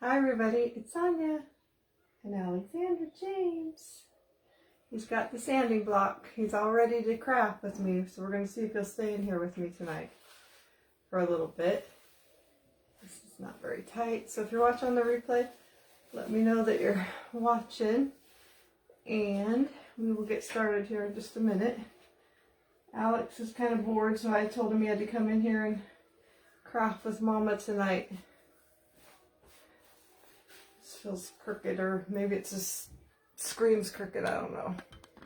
Hi everybody, it's Sonia and Alexander James. He's got the sanding block. He's all ready to craft with me, so we're going to see if he'll stay in here with me tonight for a little bit. This is not very tight, so if you're watching on the replay, let me know that you're watching, and we will get started here in just a minute. Alex is kind of bored, so I told him he had to come in here and craft with Mama tonight. This feels crooked, or maybe it just screams crooked, I don't know. I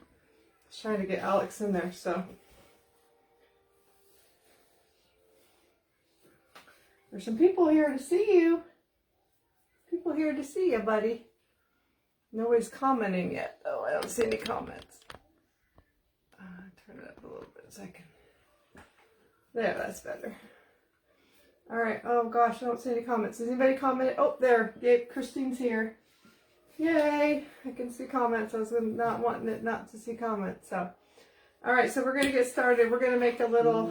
was trying to get Alex in there, so. There's some people here to see you. People here to see you, buddy. Nobody's commenting yet, though. I don't see any comments. Turn it up a little bit so I can. There, that's better. Alright, oh gosh, I don't see any comments. Has anybody commented? Oh, there. Yay, Christine's here. Yay! I can see comments. I was not wanting it not to see comments. So, alright, so we're going to get started. We're going to make a little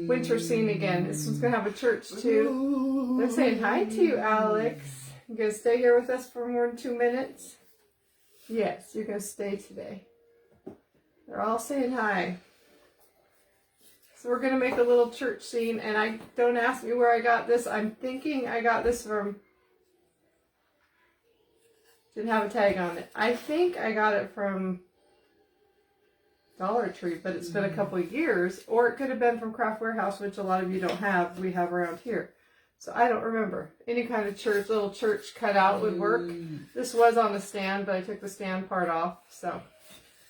winter scene again. This one's going to have a church too. They're saying hi to you, Alex. You going to stay here with us for more than 2 minutes? Yes, you're going to stay today. They're all saying hi. So we're going to make a little church scene, and don't ask me where I got this. I'm thinking I got this from, didn't have a tag on it. I think I got it from Dollar Tree, but it's been a couple of years, or it could have been from Craft Warehouse, which a lot of you don't have. We have around here. So I don't remember. Any kind of church, little church cutout would work. This was on the stand, but I took the stand part off, so.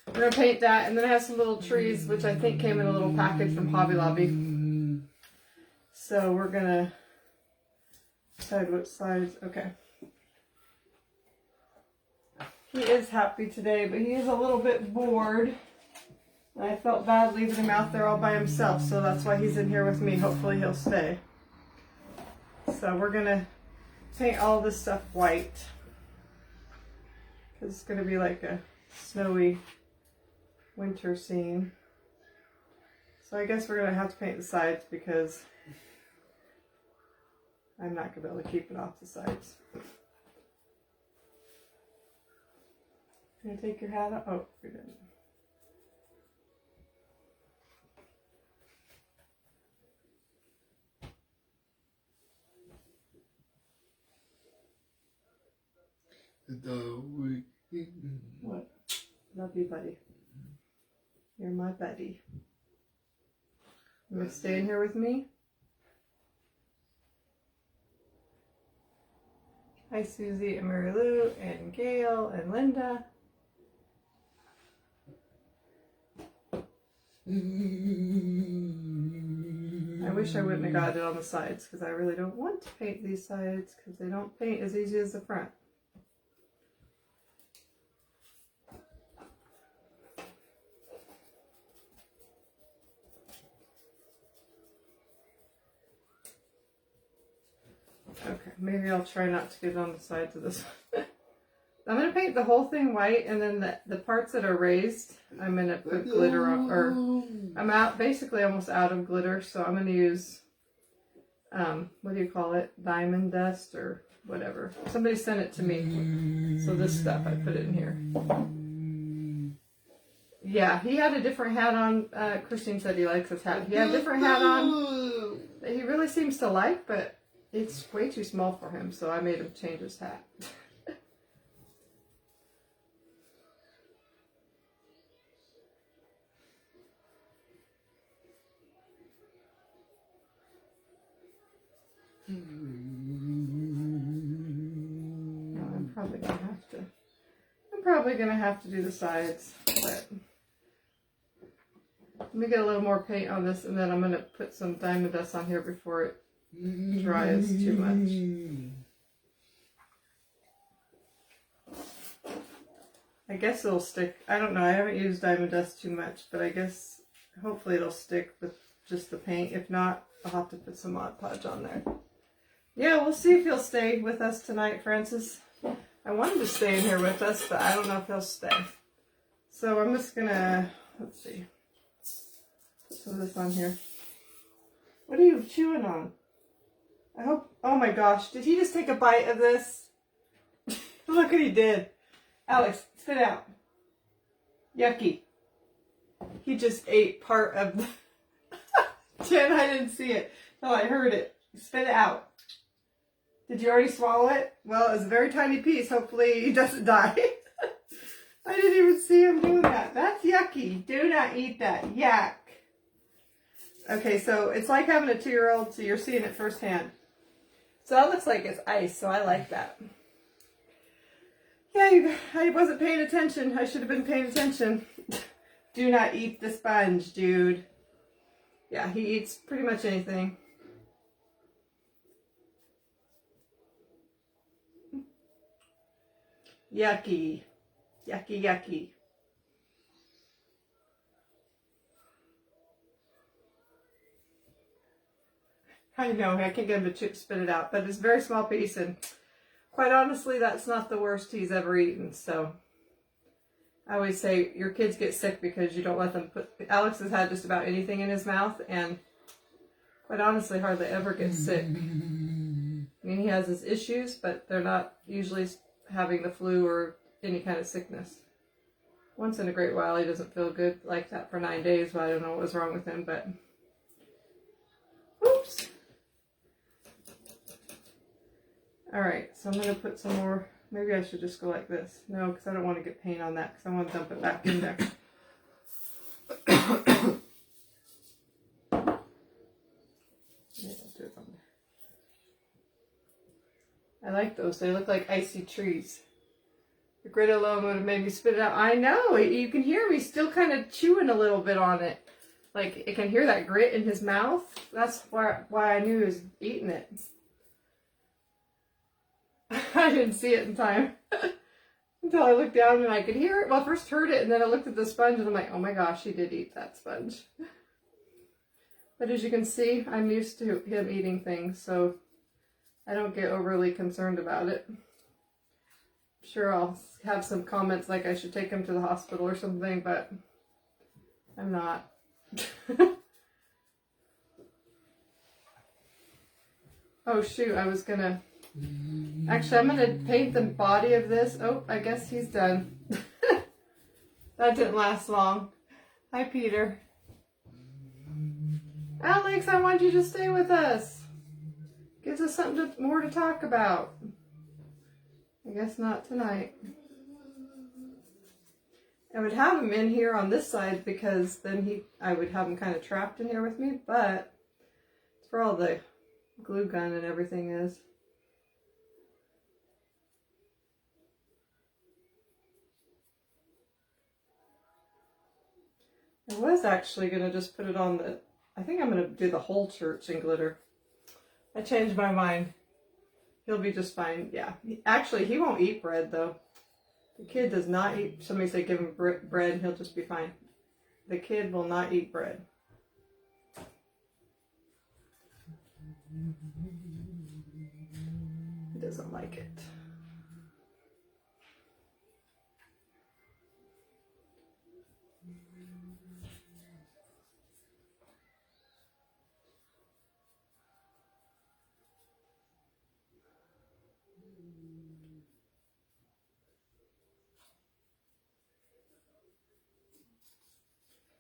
We're going to paint that, and then I have some little trees, which I think came in a little package from Hobby Lobby. So we're going to decide which sides. Okay. He is happy today, but he is a little bit bored. And I felt bad leaving him out there all by himself, so that's why he's in here with me. Hopefully he'll stay. So we're going to paint all this stuff white, because it's going to be like a snowy winter scene. So I guess we're going to have to paint the sides because I'm not going to be able to keep it off the sides. Can you take your hat off? Oh, we didn't. What? Love you, buddy. You're my buddy. You gonna stay in here with me? Hi, Susie and Mary Lou and Gail and Linda. I wish I wouldn't have got it on the sides, because I really don't want to paint these sides, because they don't paint as easy as the front. Okay, maybe I'll try not to get it on the sides of this one. I'm going to paint the whole thing white, and then the parts that are raised, I'm going to put glitter on, or I'm out, basically almost out of glitter, so I'm going to use, what do you call it? Diamond dust or whatever. Somebody sent it to me, so this stuff, I put it in here. Yeah, he had a different hat on. Christine said he likes his hat. He had a different hat on that he really seems to like, but it's way too small for him, so I made him change his hat. No, I'm probably gonna have to do the sides, but let me get a little more paint on this, and then I'm gonna put some diamond dust on here before it dries too much. I guess it'll stick. I don't know. I haven't used diamond dust too much, but I guess hopefully it'll stick with just the paint. If not, I'll have to put some Mod Podge on there. Yeah, we'll see if he'll stay with us tonight, Francis. I wanted to stay in here with us, but I don't know if he'll stay. So I'm just gonna, let's see, put some of this on here. What are you chewing on? I hope, oh my gosh, did he just take a bite of this? Look what he did. Alex, spit out. Yucky. He just ate part of the... Jen, I didn't see it. No, I heard it. Spit it out. Did you already swallow it? Well, it was a very tiny piece. Hopefully he doesn't die. I didn't even see him doing that. That's yucky. Do not eat that. Yuck. Okay, so it's like having a 2-year-old, so you're seeing it firsthand. So that looks like it's ice, so I like that. Yeah, I wasn't paying attention. I should have been paying attention. Do not eat the sponge, dude. Yeah, he eats pretty much anything. Yucky. Yucky, yucky. I know, I can't get him to spit it out, but it's a very small piece, and quite honestly, that's not the worst he's ever eaten, so I always say your kids get sick because you don't let them put... Alex has had just about anything in his mouth, and quite honestly, hardly ever gets sick. I mean, he has his issues, but they're not usually having the flu or any kind of sickness. Once in a great while, he doesn't feel good like that for 9 days, but I don't know what was wrong with him, but... Oops! Alright, so I'm going to put some more... Maybe I should just go like this. No, because I don't want to get paint on that, because I want to dump it back in there. I like those. They look like icy trees. The grit alone would have made me spit it out. I know! You can hear me still kind of chewing a little bit on it. Like, I can hear that grit in his mouth. That's why I knew he was eating it. I didn't see it in time. Until I looked down and I could hear it. Well, I first heard it and then I looked at the sponge and I'm like, oh my gosh, he did eat that sponge. But as you can see, I'm used to him eating things, so I don't get overly concerned about it. I'm sure I'll have some comments like I should take him to the hospital or something, but I'm not. Oh shoot, I was gonna... Actually, I'm gonna paint the body of this. Oh, I guess he's done. That didn't last long. Hi, Peter. Alex, I want you to stay with us. Gives us something more to talk about. I guess not tonight. I would have him in here on this side because then I would have him kind of trapped in here with me, but it's where all the glue gun and everything is. I was actually going to just put it on the... I think I'm going to do the whole church in glitter. I changed my mind. He'll be just fine. Yeah. Actually, he won't eat bread, though. The kid does not eat... Somebody said give him bread and he'll just be fine. The kid will not eat bread. He doesn't like it.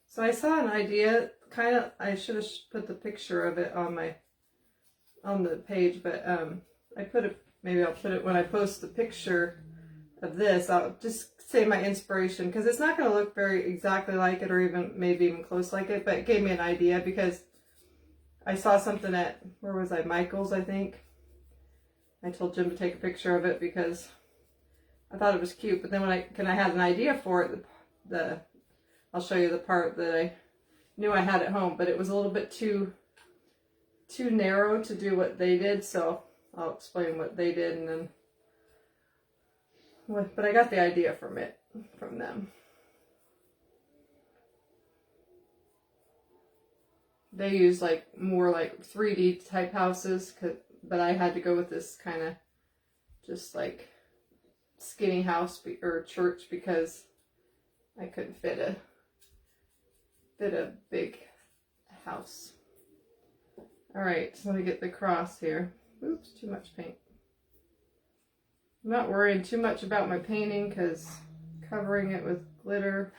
So I saw an idea, I should have put the picture of it on the page, but maybe I'll put it when I post the picture of this. I'll just say my inspiration, because it's not going to look very exactly like it, or maybe even close like it, but it gave me an idea because I saw something at, where was I, Michael's, I think. I told Jim to take a picture of it because I thought it was cute, but then when I had an idea for it, I'll show you the part that I knew I had at home, but it was a little bit too narrow to do what they did, so I'll explain what they did and then... But I got the idea from them. They use more 3D type houses, but I had to go with this kind of just skinny house or church because I couldn't fit a big house. Alright, so let me get the cross here. Oops, too much paint. I'm not worrying too much about my painting because covering it with glitter.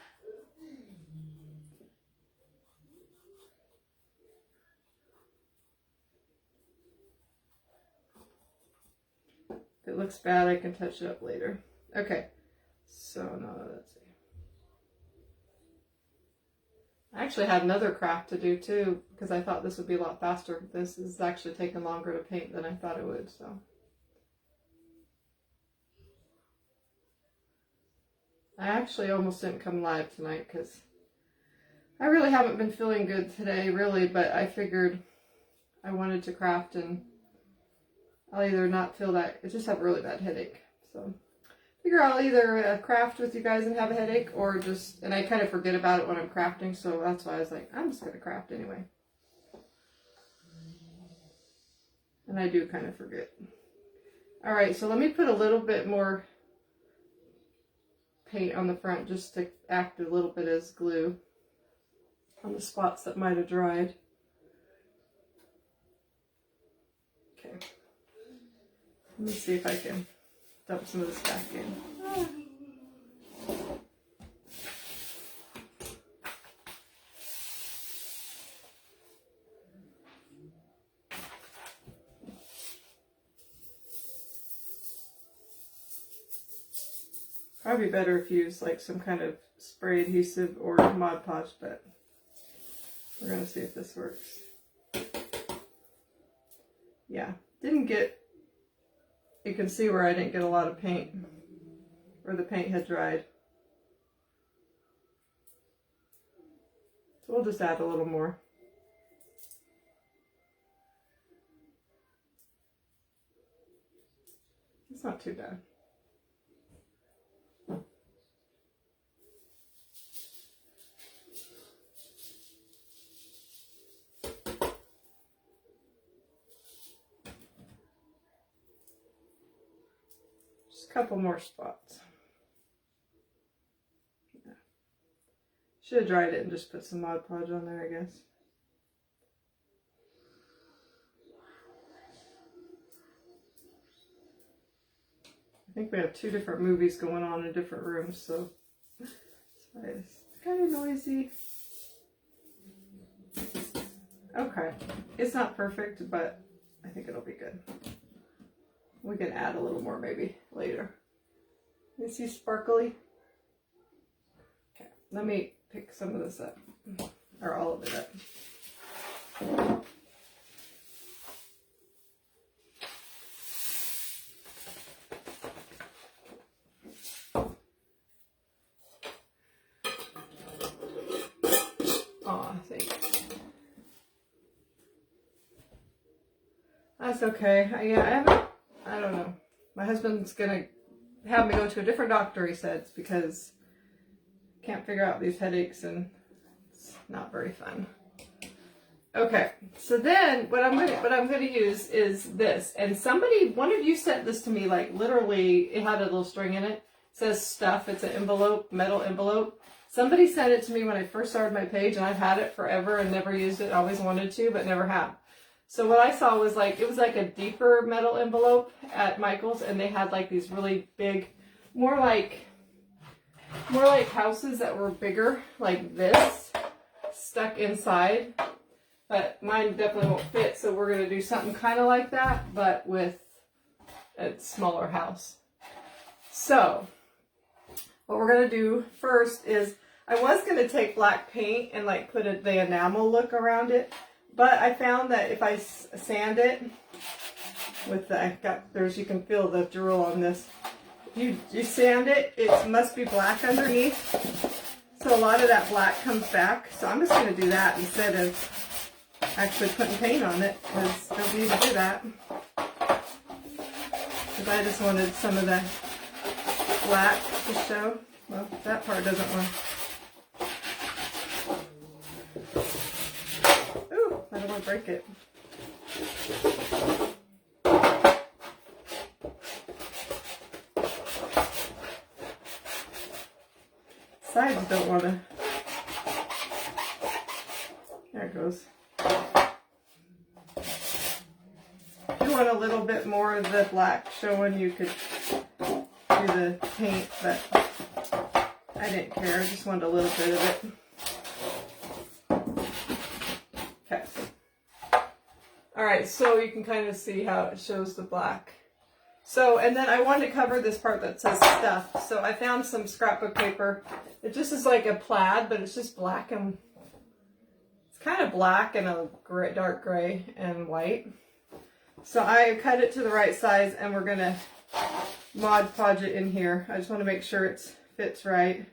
If it looks bad, I can touch it up later. Okay, so now let's see. I actually had another craft to do too because I thought this would be a lot faster. This is actually taking longer to paint than I thought it would, so. I actually almost didn't come live tonight because I really haven't been feeling good today, really, but I figured I wanted to craft and I'll either not feel that, I just have a really bad headache, so I figure I'll either craft with you guys and have a headache or just, and I kind of forget about it when I'm crafting, so that's why I was like, I'm just going to craft anyway. And I do kind of forget. Alright, so let me put a little bit more paint on the front just to act a little bit as glue on the spots that might have dried. Okay. Let me see if I can dump some of this back in. Probably better if you use like some kind of spray adhesive or Mod Podge, but we're gonna see if this works. Yeah, didn't get, you can see where I didn't get a lot of paint, where the paint had dried. So we'll just add a little more. It's not too bad. Couple more spots. Yeah. Should have dried it and just put some Mod Podge on there, I guess. I think we have two different movies going on in different rooms, so it's kind of noisy. Okay, it's not perfect, but I think it'll be good. We can add a little more maybe later. You see sparkly? Okay, let me pick some of this up, or all of it up. Aw, thanks. That's okay. I don't know. My husband's gonna have me go to a different doctor, he said, because I can't figure out these headaches and it's not very fun. Okay, so then what I'm gonna use is this. And one of you sent this to me, like literally, it had a little string in it. It says stuff. It's an envelope, metal envelope. Somebody sent it to me when I first started my page, and I've had it forever and never used it. I always wanted to, but never have. So what I saw was like, it was like a deeper metal envelope at Michael's, and they had like these really big, more like houses that were bigger, like this, stuck inside. But mine definitely won't fit, so we're gonna do something kind of like that, but with a smaller house. So what we're gonna do first is, I was gonna take black paint and like put the enamel look around it. But I found that if I sand it with you can feel the drool on this. You sand it, it must be black underneath. So a lot of that black comes back. So I'm just going to do that instead of actually putting paint on it, because I don't need to do that. Because I just wanted some of that black to show. Well, that part doesn't want. I don't want to break it. Sides don't want to. There it goes. If you want a little bit more of the black showing, you could do the paint, but I didn't care. I just wanted a little bit of it. Okay. Alright, so you can kind of see how it shows the black. So, and then I wanted to cover this part that says stuff. So I found some scrapbook paper. It just is like a plaid, but it's just black and it's kind of black and a gray, dark gray and white. So I cut it to the right size and we're going to Mod Podge it in here. I just want to make sure it fits right.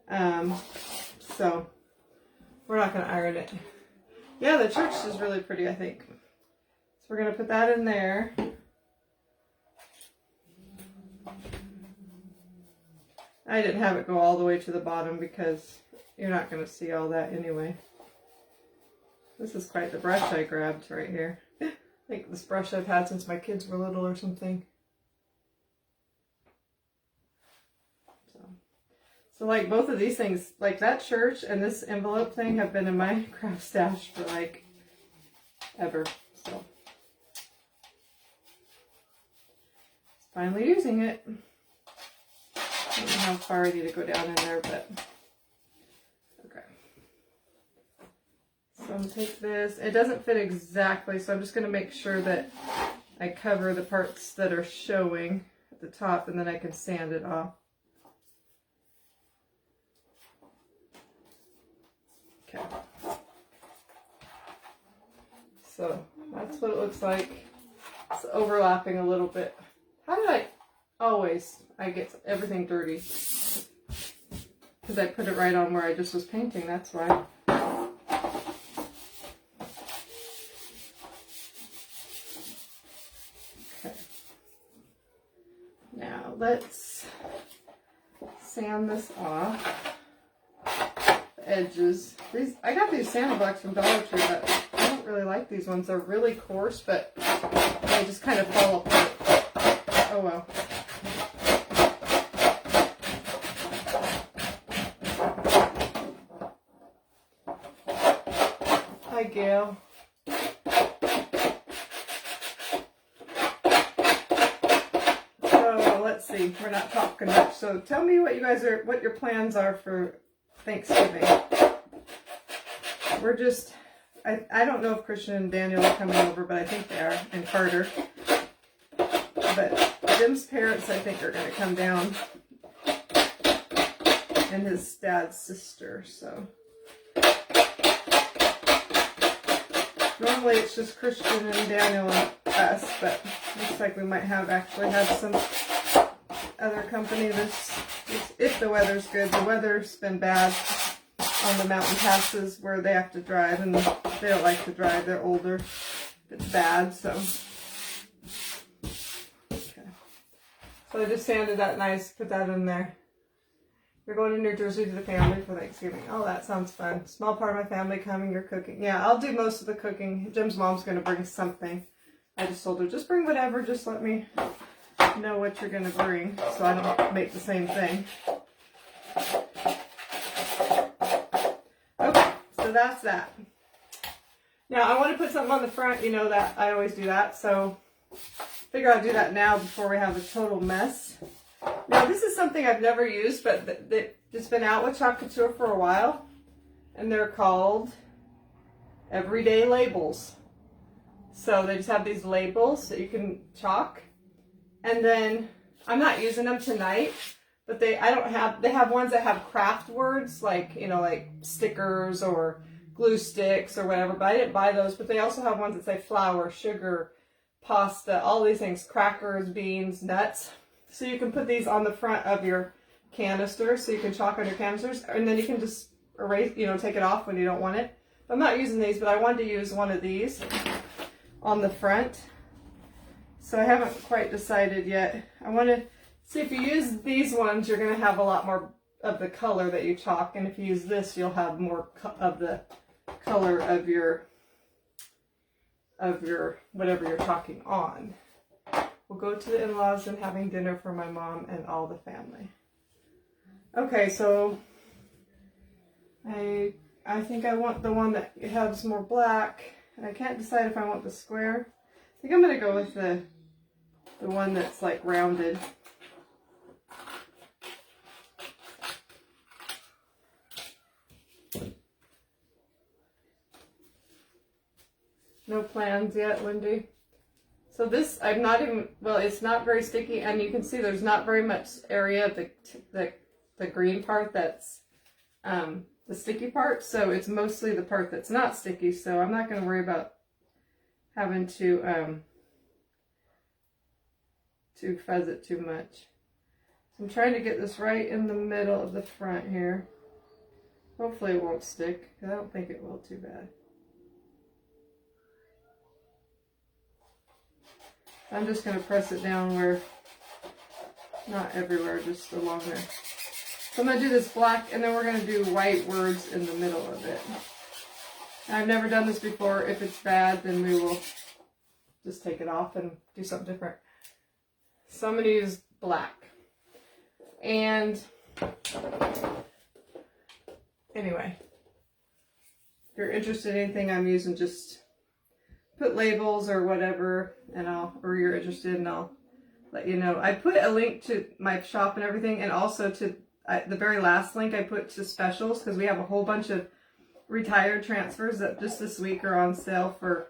So we're not going to iron it. Yeah, the church is really pretty, I think. So we're going to put that in there. I didn't have it go all the way to the bottom because you're not going to see all that anyway. This is quite the brush I grabbed right here. I think this brush I've had since my kids were little or something. So like both of these things, like that church and this envelope thing have been in my craft stash for like ever. So finally using it. I don't know how far I need to go down in there, but okay. So I'm going to take this. It doesn't fit exactly, so I'm just going to make sure that I cover the parts that are showing at the top, and then I can sand it off. Okay. So that's what it looks like. It's overlapping a little bit. How did I always... I get everything dirty because I put it right on where I just was painting, that's why. Okay. Now let's sand this off. The edges. These, I got these sand blocks from Dollar Tree, but I don't really like these ones. They're really coarse, but they just kind of fall apart. Oh well. Hi, Gail. So let's see. We're not talking much. So tell me what you guys are, what your plans are for Thanksgiving. We're just, I don't know if Christian and Daniel are coming over, but I think they are, and Carter. But Jim's parents, I think, are going to come down, and his dad's sister. So. Normally it's just Christian and Daniel and us, but looks like we might have actually had some other company this if the weather's good. The weather's been bad on the mountain passes where they have to drive, and they don't like to drive. They're older. It's bad, so. Okay. So I just sanded that nice, put that in there. You're going to New Jersey to the family for Thanksgiving. Oh, that sounds fun. Small part of my family coming, you're cooking. Yeah, I'll do most of the cooking. Jim's mom's going to bring something. I just told her, just bring whatever. Just let me know what you're going to bring so I don't make the same thing. Okay, so that's that. Now, I want to put something on the front. You know that I always do that. So figure I'll do that now before we have a total mess. Now, this is something I've never used, but it's been out with Chalk Couture for a while, and they're called Everyday Labels. So they just have these labels that you can chalk, and then I'm not using them tonight, but they have ones that have craft words like, you know, like stickers or glue sticks or whatever, but I didn't buy those. But they also have ones that say flour, sugar, pasta, all these things, crackers, beans, nuts. So you can put these on the front of your canister, so you can chalk on your canisters, and then you can just erase, you know, take it off when you don't want it. I'm not using these, but I wanted to use one of these on the front. So I haven't quite decided yet. I want to see, if you use these ones, you're going to have a lot more of the color that you chalk, and if you use this, you'll have more of the color of your whatever you're chalking on. We'll go to the in-laws and having dinner for my mom and all the family. Okay, so I think I want the one that has more black, and I can't decide if I want the square. I think I'm going to go with the one that's like rounded. No plans yet, Wendy. So this, I'm not even, well, it's not very sticky, and you can see there's not very much area of the green part that's the sticky part, so it's mostly the part that's not sticky, so I'm not going to worry about having to fuzz it too much. So I'm trying to get this right in the middle of the front here. Hopefully it won't stick, because I don't think it will too bad. I'm just going to press it down where, not everywhere, just along there. So I'm going to do this black, and then we're going to do white words in the middle of it. And I've never done this before. If it's bad, then we will just take it off and do something different. So I'm going to use black. And anyway, if you're interested in anything I'm using, just put labels or whatever, and or you're interested, and I'll let you know. I put a link to my shop and everything, and also to the very last link I put to specials, because we have a whole bunch of retired transfers that just this week are on sale for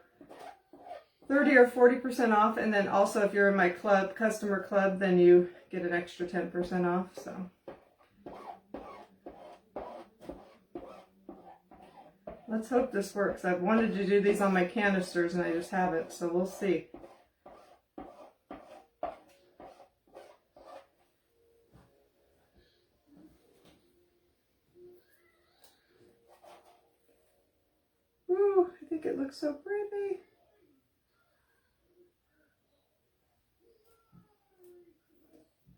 30 or 40% off. And then also if you're in my club, customer club, then you get an extra 10% off. So let's hope this works. I've wanted to do these on my canisters and I just haven't, so we'll see. Ooh, I think it looks so pretty.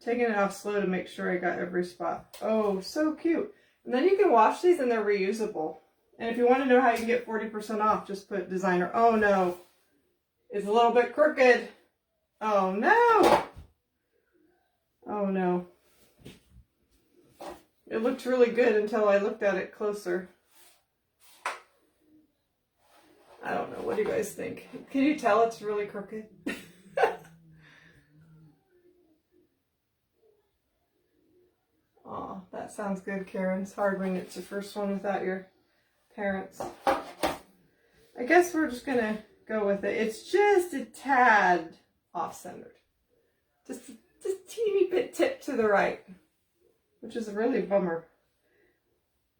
Taking it off slow to make sure I got every spot. Oh, so cute. And then you can wash these and they're reusable. And if you want to know how you can get 40% off, just put designer. Oh no, it's a little bit crooked. Oh no. Oh no. It looked really good until I looked at it closer. I don't know. What do you guys think? Can you tell it's really crooked? Oh, that sounds good, Karen. It's hard when it's your first one without your parents. I guess we're just gonna go with it. It's just a tad off-centered. Just teeny bit tip to the right, which is a really bummer.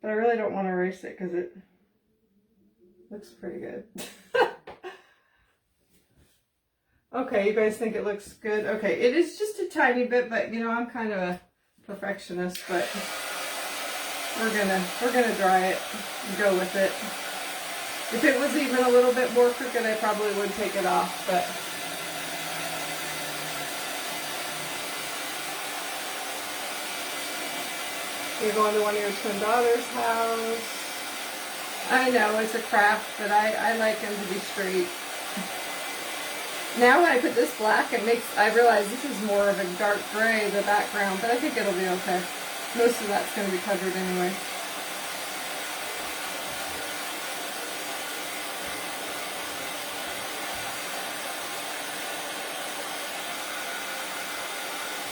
But I really don't want to erase it because it looks pretty good. Okay, you guys think it looks good? Okay, it is just a tiny bit, but you know, I'm kind of a perfectionist, but we're gonna dry it and go with it. If it was even a little bit more crooked, I probably would take it off, but you're going to one of your twin daughters' house. I know it's a craft, but I like them to be straight. Now when I put this black, I realize this is more of a dark gray, the background, but I think it'll be okay. Most of that's going to be covered anyway.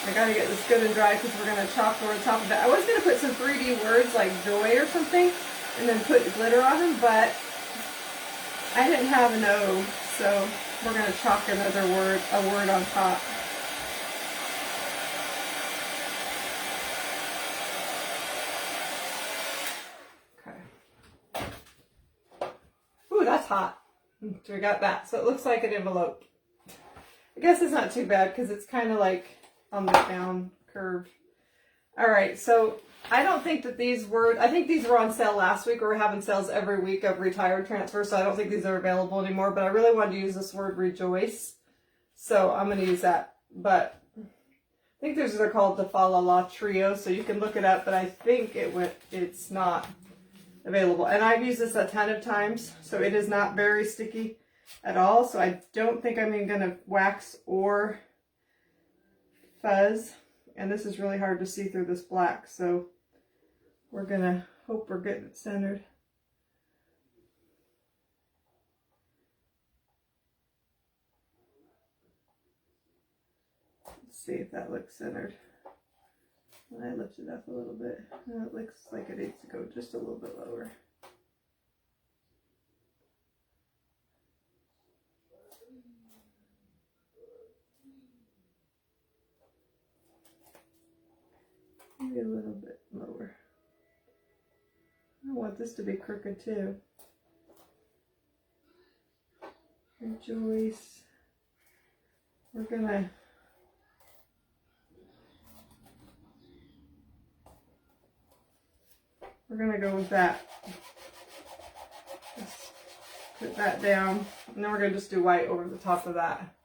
I gotta get this good and dry because we're going to chalk over the top of it. I was going to put some 3D words like joy or something and then put glitter on them, but I didn't have an O, so we're going to chalk another word, a word on top. Okay. Ooh, that's hot. So we got that. So it looks like an envelope. I guess it's not too bad because it's kind of like on the down curve. All right, so I don't think that these were, I think these were on sale last week. We're having sales every week of retired transfers, so I don't think these are available anymore, but I really wanted to use this word rejoice. So I'm going to use that. But I think they're called the Fa La La Trio, so you can look it up, but I think it's not available. And I've used this a ton of times, so it is not very sticky at all. So I don't think I'm even going to wax or fuzz. And this is really hard to see through this black, so we're going to hope we're getting it centered. Let's see if that looks centered. When I lift it up a little bit, it looks like it needs to go just a little bit lower. Maybe a little bit lower. I want this to be crooked too. Rejoice. We're gonna go with that. Just put that down. And then we're gonna just do white over the top of that.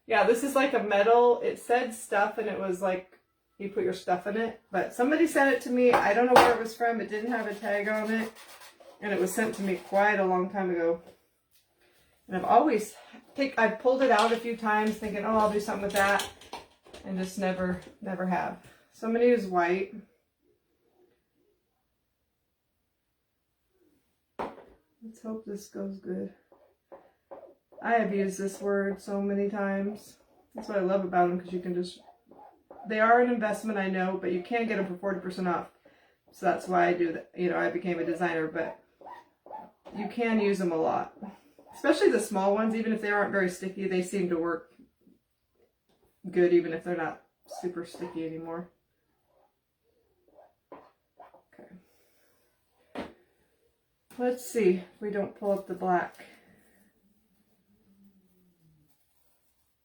Yeah, this is like a metal. It said stuff and it was like you put your stuff in it. But somebody sent it to me. I don't know where it was from. It didn't have a tag on it. And it was sent to me quite a long time ago. And I've pulled it out a few times thinking, oh, I'll do something with that. And just never have. So I'm going to use white. Let's hope this goes good. I have used this word so many times. That's what I love about them, because you can just, they are an investment, I know, but you can get them for 40% off. So that's why I do that. You know, I became a designer, but you can use them a lot. Especially the small ones, even if they aren't very sticky, they seem to work good, even if they're not super sticky anymore. Okay. Let's see if we don't pull up the black.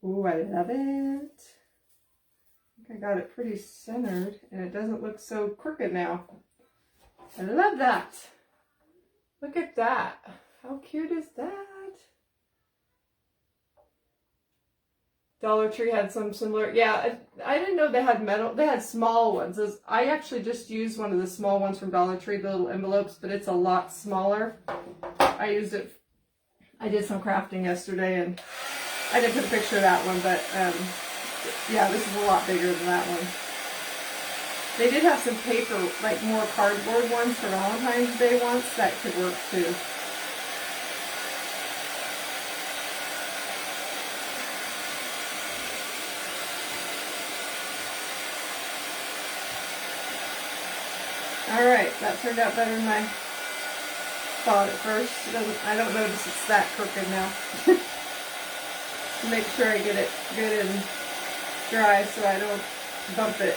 Ooh, I love it. I think I got it pretty centered, and it doesn't look so crooked now. I love that. Look at that. How cute is that? Dollar Tree had some similar. Yeah, I didn't know they had metal. They had small ones. I actually just used one of the small ones from Dollar Tree, the little envelopes, but it's a lot smaller. I used it. I did some crafting yesterday, and I didn't put a picture of that one, but yeah, this is a lot bigger than that one. They did have some paper, like more cardboard ones for Valentine's Day once that could work too. Alright, that turned out better than I thought at first. I don't notice it's that crooked now. Make sure I get it good and dry so I don't bump it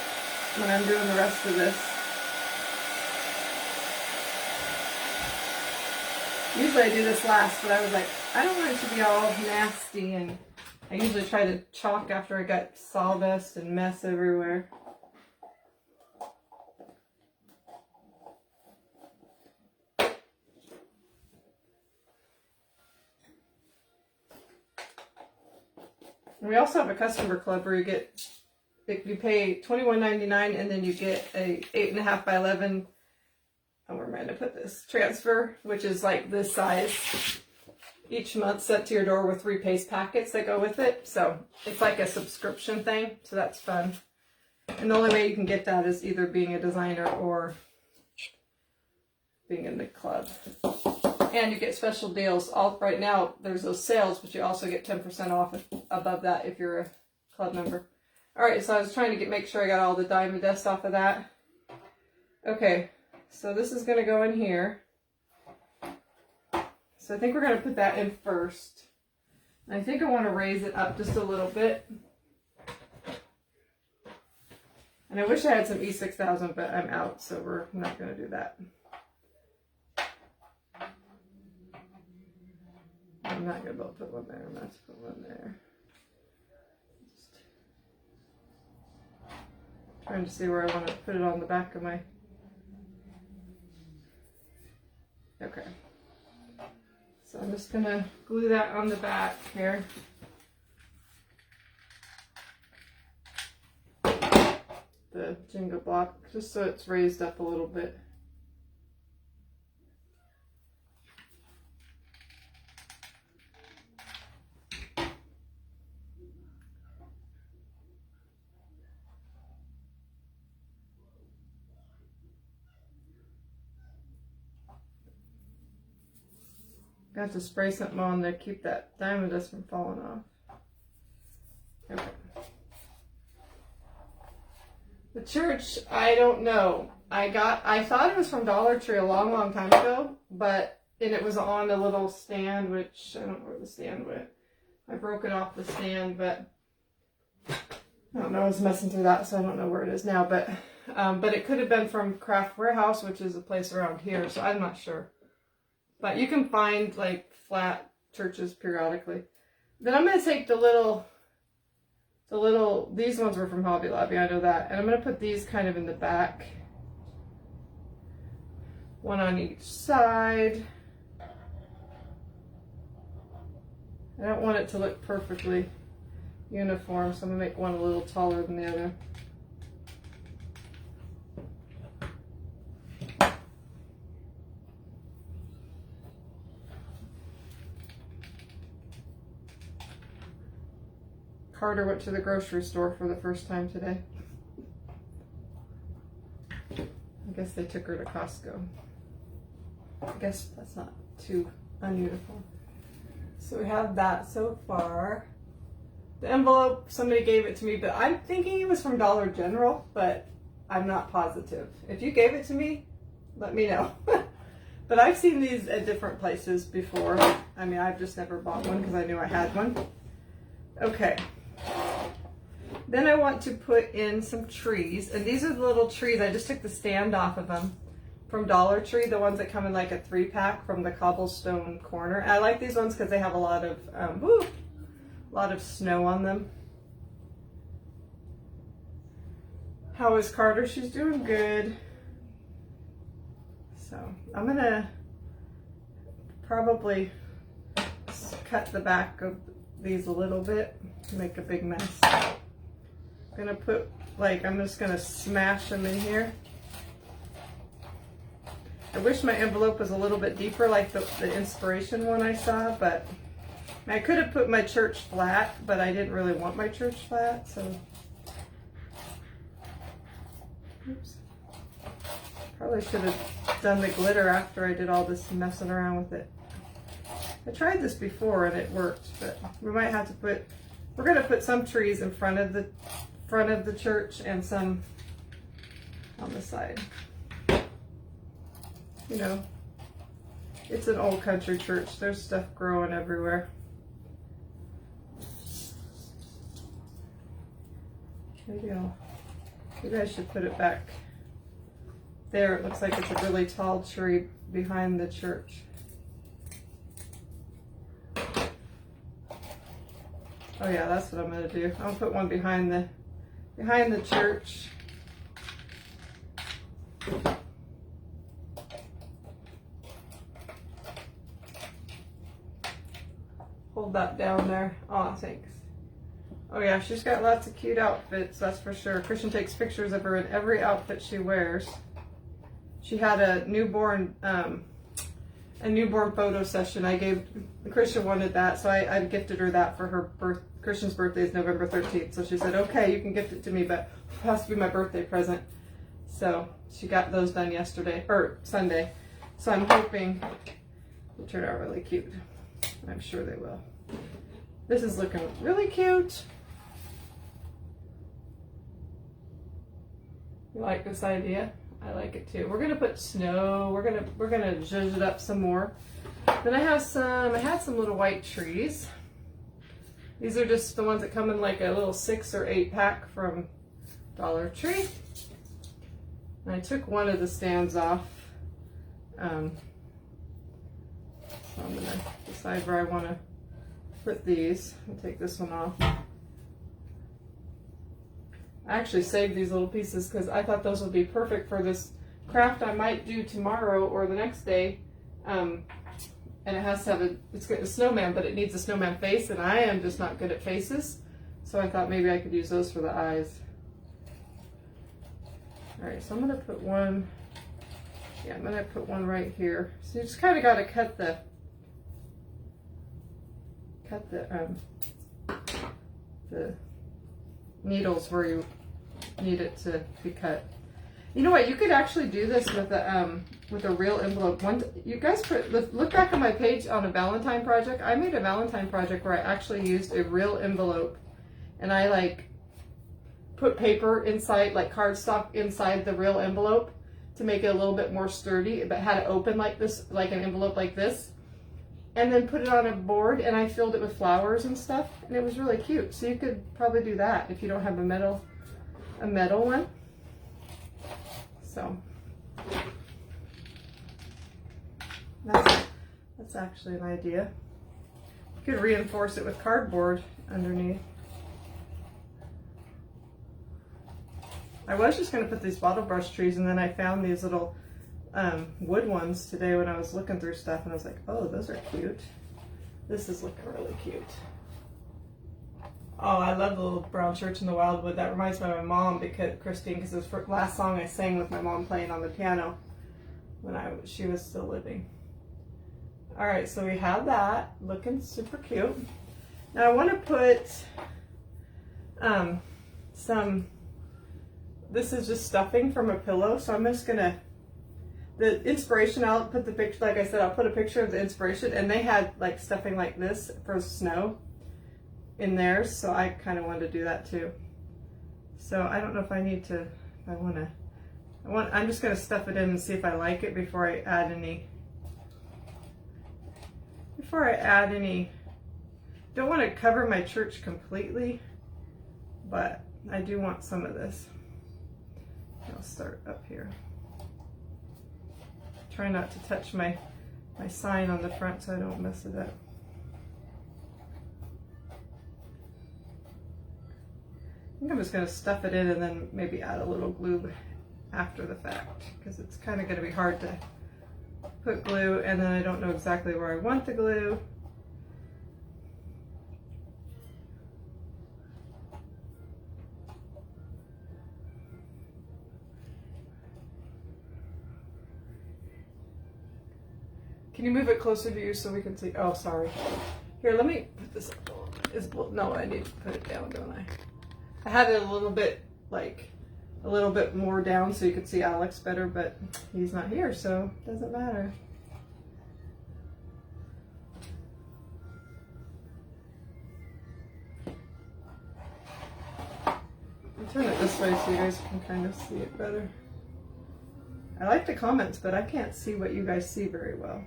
when I'm doing the rest of this. Usually I do this last, but I was like, I don't want it to be all nasty, and I usually try to chalk after I got sawdust and mess everywhere. We also have a customer club where you pay $21.99 and then you get a 8.5 by 11. Oh, where am I going to put this? Transfer, which is like this size, each month sent to your door with 3 paste packets that go with it. So it's like a subscription thing. So that's fun. And the only way you can get that is either being a designer or being in the club. And you get special deals. Right now, there's those sales, but you also get 10% off above that if you're a club member. Alright, so I was trying to make sure I got all the diamond dust off of that. Okay, so this is going to go in here. So I think we're going to put that in first. And I think I want to raise it up just a little bit. And I wish I had some E6000, but I'm out, so we're not going to do that. I'm not going to be able to put one there. I'm not to put one there. Just trying to see where I want to put it on the back of my... Okay. So I'm just going to glue that on the back here. The Jenga block, just so it's raised up a little bit. I have to spray something on there to keep that diamond dust from falling off. Okay. The church, I don't know. I thought it was from Dollar Tree a long, long time ago, and it was on a little stand, which I don't know where the stand went. I broke it off the stand, but I don't know. I was messing through that, so I don't know where it is now. But it could have been from Craft Warehouse, which is a place around here, so I'm not sure. But you can find like flat churches periodically. Then I'm going to take the little, these ones were from Hobby Lobby, I know that. And I'm going to put these kind of in the back. One on each side. I don't want it to look perfectly uniform, so I'm going to make one a little taller than the other. Carter went to the grocery store for the first time today. I guess they took her to Costco. I guess that's not too ununiform. So we have that so far. The envelope, somebody gave it to me, but I'm thinking it was from Dollar General, but I'm not positive. If you gave it to me, let me know. But I've seen these at different places before. I mean, I've just never bought one because I knew I had one. Okay. Then I want to put in some trees, and these are the little trees. I just took the stand off of them from Dollar Tree, the ones that come in like a 3-pack from the Cobblestone Corner. I like these ones because they have a lot of snow on them. How is Carter? She's doing good. So I'm gonna probably cut the back of these a little bit to make a big mess. I'm gonna put, I'm just gonna smash them in here. I wish my envelope was a little bit deeper like the inspiration one I saw, but I could have put my church flat, but I didn't really want my church flat, so. Oops. Probably should have done the glitter after I did all this messing around with it. I tried this before and it worked, but we might have to we're gonna put some trees in front of the church and some on the side. You know, it's an old country church. There's stuff growing everywhere. Maybe I should put it back there. It looks like it's a really tall tree behind the church. Oh yeah, that's what I'm gonna do. I'll put one behind the church. Hold that down there. Oh, thanks. Oh yeah, she's got lots of cute outfits, that's for sure. Christian takes pictures of her in every outfit she wears. She had a newborn photo session. Christian wanted that, so I gifted her that for her Christian's birthday is November 13th. So she said, okay, you can gift it to me, but it has to be my birthday present. So she got those done Sunday. So I'm hoping they'll turn out really cute. I'm sure they will. This is looking really cute. You like this idea? I like it too. We're gonna put snow. We're gonna zhuzh it up some more. Then I had some little white trees. These are just the ones that come in like a little 6 or 8 pack from Dollar Tree. And I took one of the stands off. So I'm gonna decide where I want to put these. I'll take this one off. I actually saved these little pieces because I thought those would be perfect for this craft I might do tomorrow or the next day. And it has to have it's got a snowman, but it needs a snowman face, and I am just not good at faces. So I thought maybe I could use those for the eyes. All right, so I'm gonna put one. Yeah, I'm gonna put one right here. So you just kind of got to cut the needles where you need it to be cut. You know what? You could actually do this with a real envelope. You guys look back on my page on a Valentine project. I made a Valentine project where I actually used a real envelope, and I put paper inside, like cardstock inside the real envelope to make it a little bit more sturdy, but had it open like this, like an envelope like this. And then put it on a board, and I filled it with flowers and stuff, and it was really cute. So you could probably do that if you don't have a metal one. So that's actually an idea. You could reinforce it with cardboard underneath. I was just going to put these bottle brush trees, and then I found these little wood ones today when I was looking through stuff, and I was like, oh, those are cute. This is looking really cute. Oh, I love the little brown church in the wildwood. That reminds me of my mom, because Christine, because it was the last song I sang with my mom playing on the piano when she was still living. All right, so we have that looking super cute. Now I want to put this is just stuffing from a pillow, so I'm just gonna, the inspiration, I'll put the picture, like I said, I'll put a picture of the inspiration, and they had like stuffing like this for snow in theirs, so I kind of wanted to do that too. So I don't know if I need to, I'm just gonna stuff it in and see if I like it before I add any, don't want to cover my church completely, but I do want some of this. I'll start up here. Try not to touch my sign on the front so I don't mess it up. I think I'm just going to stuff it in and then maybe add a little glue after the fact, because it's kind of going to be hard to put glue and then I don't know exactly where I want the glue. Can you move it closer to you so we can see? Oh, sorry. Here, let me put this up. No, I need to put it down, don't I? I had it a little bit more down so you could see Alex better, but he's not here, so it doesn't matter. I'll turn it this way so you guys can kind of see it better. I like the comments, but I can't see what you guys see very well.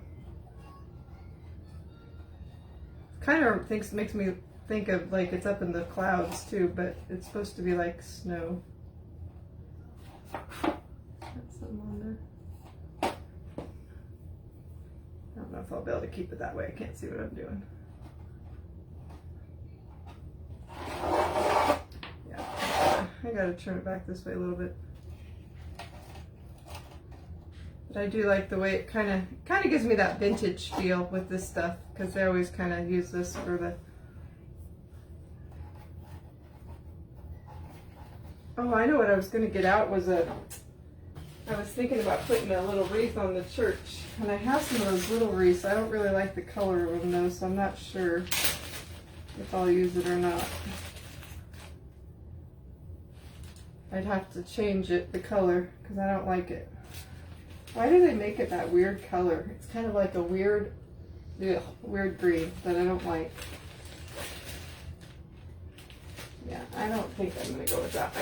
Kind of makes me think of like it's up in the clouds too, but it's supposed to be like snow. That's something on there. I don't know if I'll be able to keep it that way. I can't see what I'm doing. Yeah, I gotta turn it back this way a little bit. But I do like the way it kind of gives me that vintage feel with this stuff, because they always kind of use this for the. Oh, I know what I was going to get out was I was thinking about putting a little wreath on the church, and I have some of those little wreaths. I don't really like the color of them though, so I'm not sure if I'll use it or not. I'd have to change it, the color, because I don't like it. Why do they make it that weird color? It's kind of like a weird green that I don't like. Yeah, I don't think I'm going to go with that.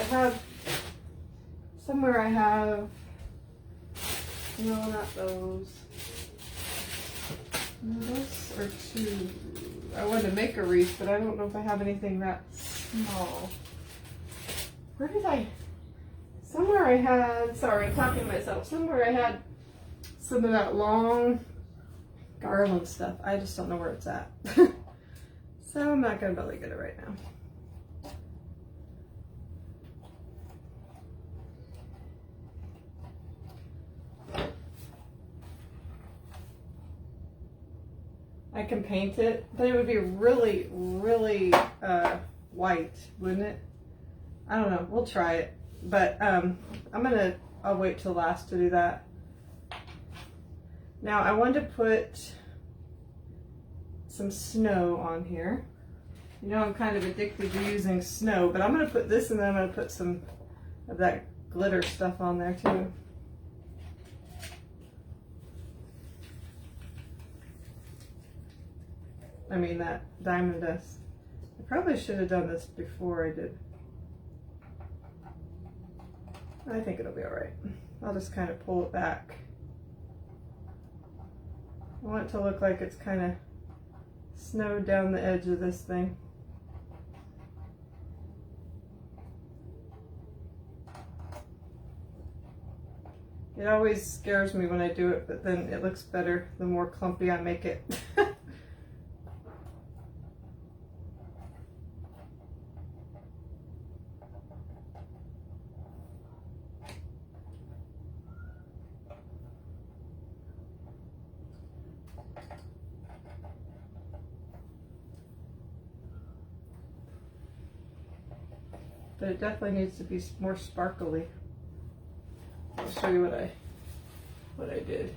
No, not those. No, those are too, I wanted to make a wreath, but I don't know if I have anything that small. Somewhere I had, sorry, I'm talking to myself. Somewhere I had some of that long garland stuff. I just don't know where it's at. So I'm not going to be able to get it right now. I can paint it, but it would be really, really white, wouldn't it? I don't know. We'll try it. But I'll wait till last to do that. Now I want to put some snow on here. You know, I'm kind of addicted to using snow, but I'm going to put this and then I'm going to put some of that glitter stuff on there too. I mean that diamond dust. I probably should have done this before I did. I think it'll be all right. I'll just kind of pull it back. I want it to look like it's kind of snowed down the edge of this thing. It always scares me when I do it, but then it looks better the more clumpy I make it. But it definitely needs to be more sparkly. I'll show you what I did.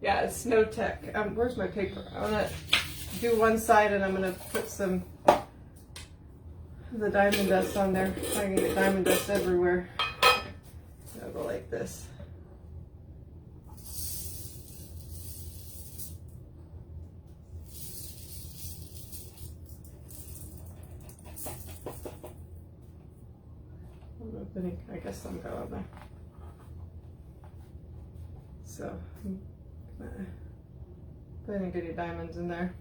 Yeah, it's Snow Tech. Where's my paper? I'm gonna do one side and I'm gonna put some of the diamond dust on there. I can get diamond dust everywhere. It'll go like this. I guess some got on there. So, putting any diamonds in there.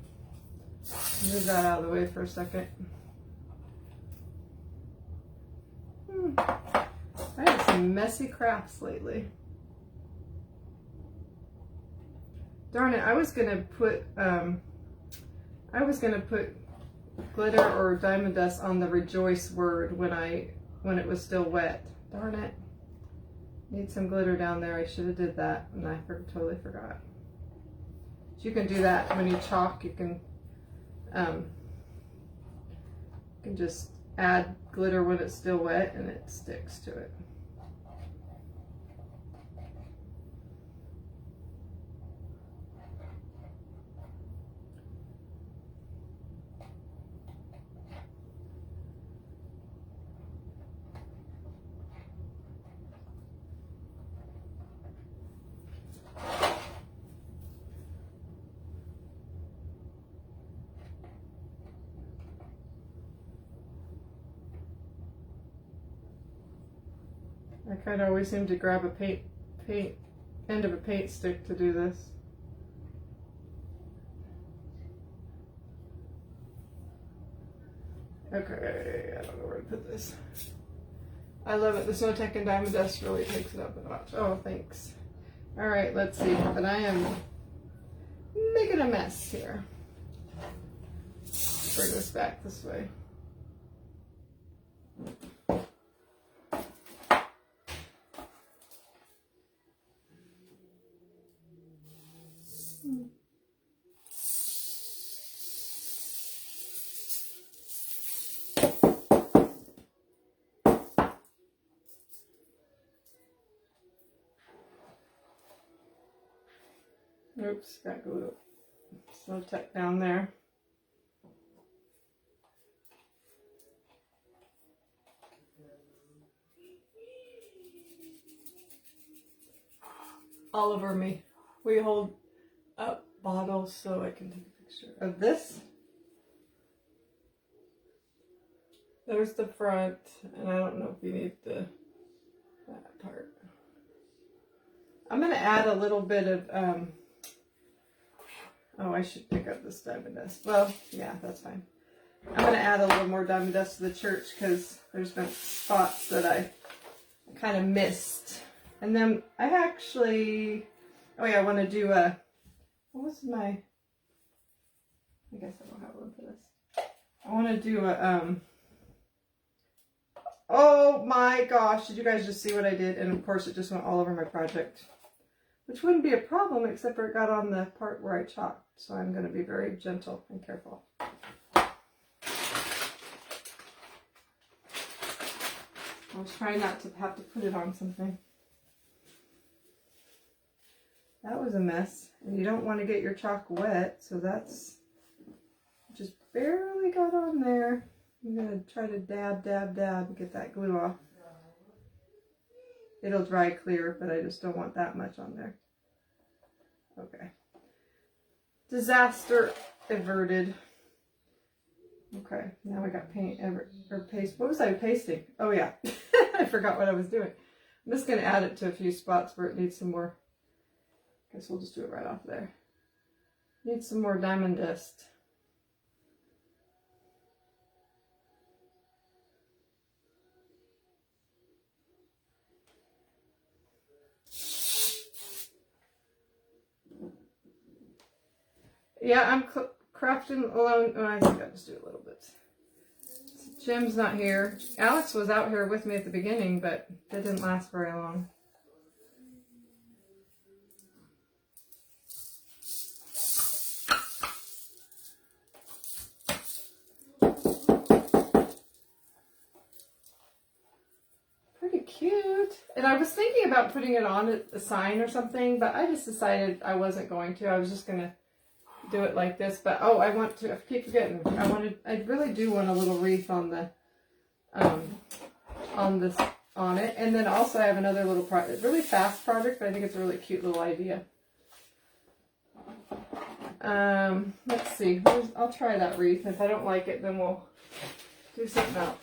Move that out of the way for a second. I had some messy crafts lately. Darn it! I was gonna put glitter or diamond dust on the rejoice word when it was still wet. Darn it. Need some glitter down there. I should have did that and I totally forgot. So you can do that when you chalk. You can just add glitter when it's still wet and it sticks to it. I kind of always seem to grab a end of a paint stick to do this. Okay, I don't know where to put this. I love it. The Snow Tech and Diamond Dust really takes it up a notch. Oh, thanks. All right, let's see. But I am making a mess here. Bring this back this way. Oops, got glue. Snow Tech down there. All over me. We hold up bottles so I can take a picture of this. There's the front, and I don't know if you need that part. I'm going to add a little bit of, oh, I should pick up this diamond dust. Well, yeah, that's fine. I'm going to add a little more diamond dust to the church because there's been spots that I kind of missed. And then I actually, oh yeah, I want to do a, what was my, I guess I don't have one for this. I want to do a, oh my gosh, did you guys just see what I did? And of course it just went all over my project, which wouldn't be a problem except for it got on the part where I chalked. So I'm going to be very gentle and careful. I was trying not to have to put it on something. That was a mess, and you don't want to get your chalk wet, so that's just barely got on there. I'm going to try to dab and get that glue off. It'll dry clear, but I just don't want that much on there. Okay. Disaster averted. Okay, now I got paint or paste. What was I pasting? Oh yeah, I forgot what I was doing. I'm just going to add it to a few spots where it needs some more. Guess we'll just do it right off there. Needs some more diamond dust. Yeah, I'm crafting alone. Oh, I think I'll just do a little bit. Jim's not here. Alex was out here with me at the beginning, but that didn't last very long. Pretty cute. And I was thinking about putting it on a sign or something, but I just decided I wasn't going to. I was just going to do it like this. But oh, I keep forgetting. I really do want a little wreath on the on it. And then also I have another little project, really fast project, but I think it's a really cute little idea. Let's see. I'll try that wreath. If I don't like it, then we'll do something else.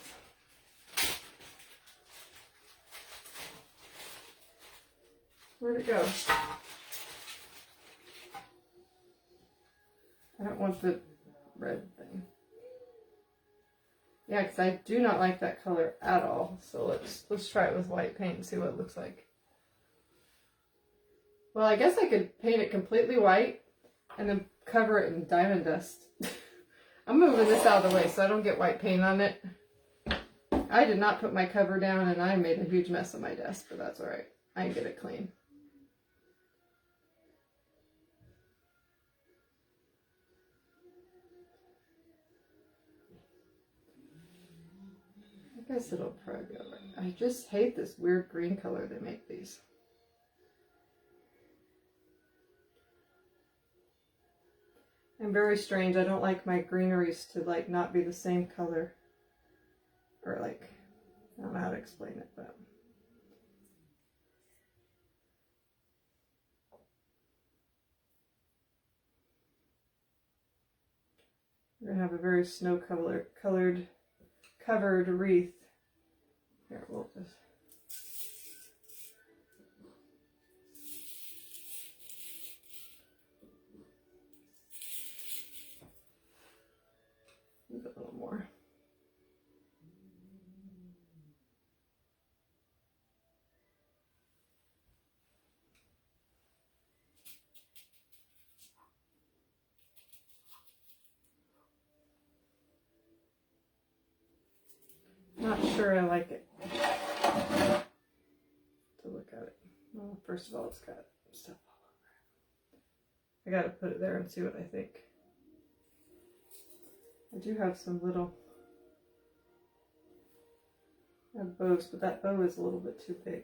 Where'd it go? I don't want the red thing. Yeah, because I do not like that color at all. So let's try it with white paint and see what it looks like. Well, I guess I could paint it completely white and then cover it in diamond dust. I'm moving this out of the way so I don't get white paint on it. I did not put my cover down and I made a huge mess of my desk, but that's alright. I can get it clean. I guess it'll probably be alright. I just hate this weird green color they make these. I'm very strange. I don't like my greeneries to like not be the same color. Or like, I don't know how to explain it, but. We're gonna have a very snow colored covered wreath. Here, we'll just. Leave it a little more. Not sure I like it. To look at it. Well, first of all, it's got stuff all over it. I gotta put it there and see what I think. I do have some little bows, but that bow is a little bit too big.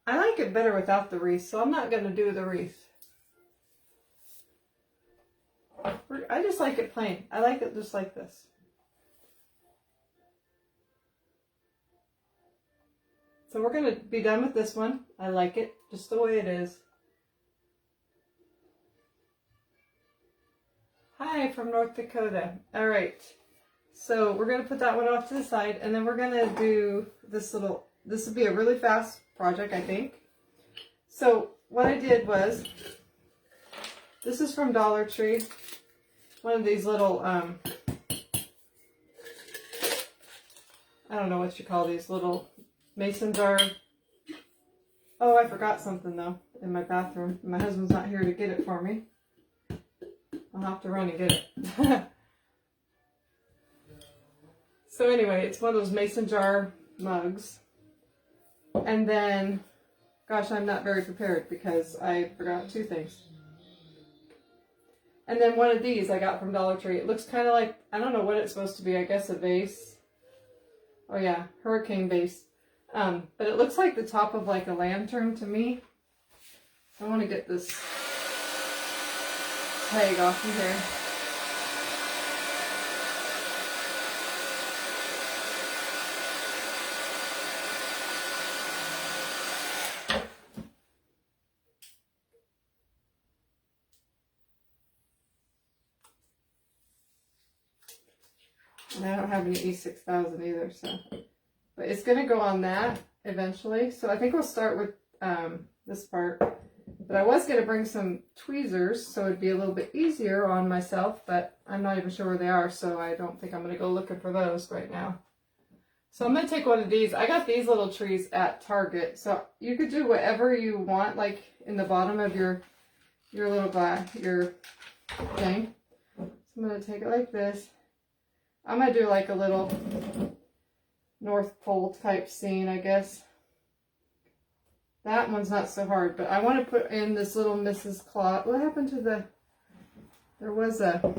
I like it better without the wreath, so I'm not going to do the wreath. I just like it plain. I like it just like this. So we're going to be done with this one. I like it just the way it is. Hi from North Dakota. All right. So we're going to put that one off to the side, and then we're going to do this will be a really fast project, I think. So what I did was, this is from Dollar Tree. One of these little, I don't know what you call these little mason jar. Oh, I forgot something though in my bathroom. My husband's not here to get it for me. I'll have to run and get it. So anyway, it's one of those mason jar mugs. And then, gosh, I'm not very prepared because I forgot two things. And then one of these I got from Dollar Tree. It looks kind of like, I don't know what it's supposed to be. I guess a vase. Oh yeah, hurricane vase. But it looks like the top of like a lantern to me. I want to get this tag off of here. And I don't have any E6000 either, so. But it's going to go on that eventually. So I think we'll start with this part. But I was going to bring some tweezers, so it'd be a little bit easier on myself, but I'm not even sure where they are, so I don't think I'm going to go looking for those right now. So I'm going to take one of these. I got these little trees at Target, so you could do whatever you want, like in the bottom of your little glass, your thing. So I'm going to take it like this. I'm going to do like a little North Pole type scene, I guess. That one's not so hard, but I want to put in this little Mrs. Claus. What happened to the... There was a...